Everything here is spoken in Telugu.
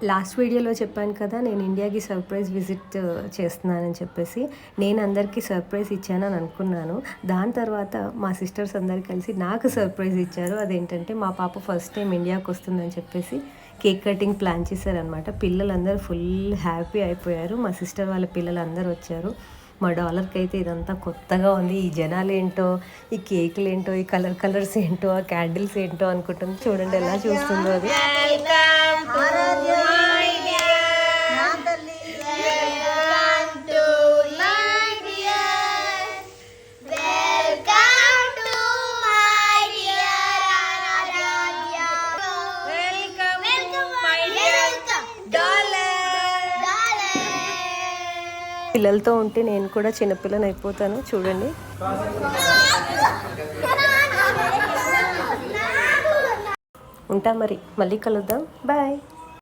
లాస్ట్ వీడియోలో చెప్పాను కదా నేను ఇండియాకి సర్ప్రైజ్ విజిట్ చేస్తున్నానని చెప్పేసి. నేను అందరికీ సర్ప్రైజ్ ఇచ్చానని అనుకున్నాను. దాని తర్వాత మా సిస్టర్స్ అందరు కలిసి నాకు సర్ప్రైజ్ ఇచ్చారు. అదేంటంటే మా పాప ఫస్ట్ టైం ఇండియాకి వస్తుందని చెప్పేసి కేక్ కటింగ్ ప్లాన్ చేశారనమాట. పిల్లలందరూ ఫుల్ హ్యాపీ అయిపోయారు. మా సిస్టర్ వాళ్ళ పిల్లలందరూ వచ్చారు. మా డాలర్కి అయితే ఇదంతా కొత్తగా ఉంది. ఈ జనాలు ఏంటో, ఈ కేకులు ఏంటో, ఈ కలర్స్ ఏంటో, ఆ క్యాండిల్స్ ఏంటో అనుకుంటుంది. చూడండి ఎలా చూస్తుందో అది. పిల్లలతో ఉంటే నేను కూడా చిన్నపిల్లని అయిపోతాను. చూడండి. ఉంటా మరి, మళ్ళీ కలుద్దాం. బాయ్.